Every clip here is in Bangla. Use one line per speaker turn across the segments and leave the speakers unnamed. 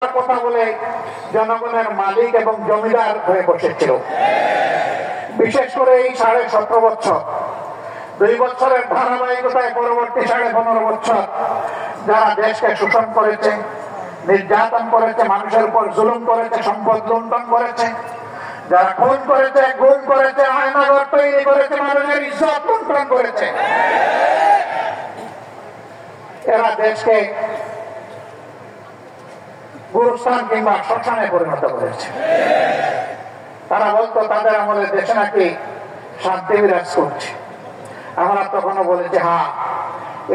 কথা বলে জনগণের মালিক এবং জমিদার হয়ে বসেছিল। বিশেষ করে এই 17.5 বছর 2 বছরের ধারাবাহিকতায় পরবর্তী 15.5 বছর যারা দেশকে শোষণ করেছে, নির্যাতন করেছে, মানুষের উপর জুলুম করেছে, সম্পদ লুণ্ঠন করেছে, যারা খুন করেছে, গুম করেছে, আয়নাঘর তৈরি করেছে, মানুষের ইজ্জত লুণ্ঠন করেছে, এরা দেশকে গুরুস্থান কিংবা শ্মশানে পরিণত করেছে। তারা বলতো তাদের আমলে দেশে নাকি শান্তি বিরাজ করছে। আমরা তখনও বলেছি, হ্যাঁ,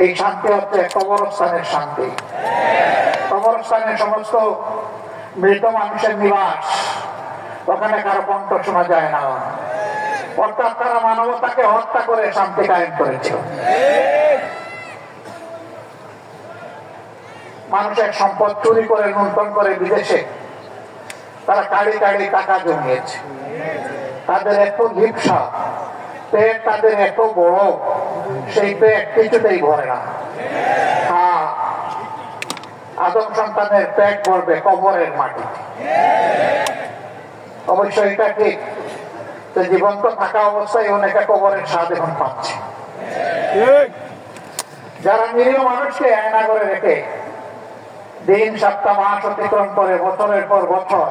এই শান্তি হচ্ছে কবরস্থানের শান্তি। কবরস্থানে সমস্ত মৃত মানুষের নিবাস, ওখানে কারো কণ্ঠ শোনা যায় না। অর্থাৎ তারা মানবতাকে হত্যা করে শান্তি কায়েম করেছিল। মানুষের সম্পদ চুরি করে লুণ্ঠন করে বিদেশে তারা কাড়ি কাড়ি টাকা জমিয়েছে। তাদের এত লিপ্সা, পেট তাদের এত বড়, সেই পেট কিছুতেই ভরে না। হ্যাঁ, আদম সন্তানের পেট ভরবে কবরের মাটি। অবশ্য এটা ঠিক যে জীবন্ত থাকা অবস্থায় অনেকে কবরের স্বাদ এখন পাচ্ছে। যারা নিরীহ মানুষকে আয়না করে রেখে দিন, সপ্তাহ, মাস অতিক্রম করে বছরের পর বছর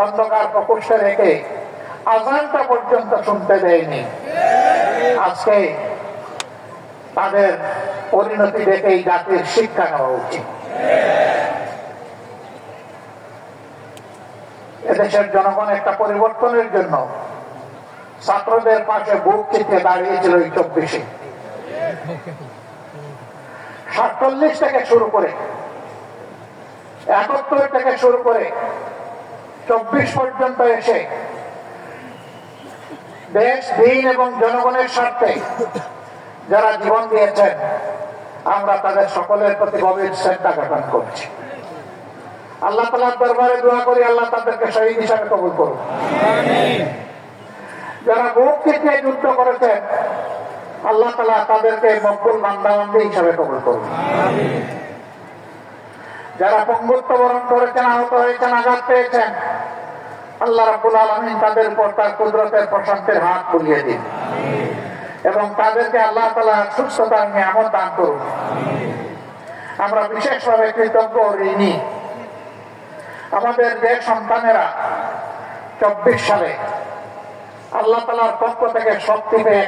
অন্ধকার প্রকোষ্ঠে রেখে আজানটা পর্যন্ত শুনতে দেয়নি, আজকে তাদের পরিণতি দেখেই জাতির শিক্ষা নেওয়া উচিত। এদেশের জনগণ একটা পরিবর্তনের জন্য ছাত্রদের পাশে বুক চিপে দাঁড়িয়েছিল এই 24-এ। 47 থেকে শুরু করে 71 থেকে শুরু করে 24 পর্যন্ত এসে দেশ, দিন এবং জনগণের স্বার্থে যারা জীবন দিয়েছেন, আমরা তাদের সকলের প্রতি গভীর শ্রদ্ধা জ্ঞাপন করছি। আল্লাহ তাআলার দরবারে দোয়া করি, আল্লাহ তাদেরকে শহীদ হিসাবে কবুল করুন। যারা বুক চিতিয়ে যুদ্ধ করেছেন, আল্লাহ তাআলা তাদেরকে মকবুল বান্দা-বান্দী হিসাবে কবুল করুন। যারা পঙ্গুত্ব বরণ করেছেন, আহত হয়েছেন, আঘাত পেয়েছেন, আল্লাহ রাব্বুল আলামিন তাদের উপর তার কুদরতের প্রশান্তির হাত বুলিয়ে দিন এবং তাদেরকে আল্লাহ তাআলা সুস্থতার নিয়ামত দান করুন। আমরা বিশেষভাবে কৃতজ্ঞ, ঋণী আমাদের দেশ সন্তানেরা 24 সালে আল্লাহ তাআলার পক্ষ থেকে শক্তি পেয়ে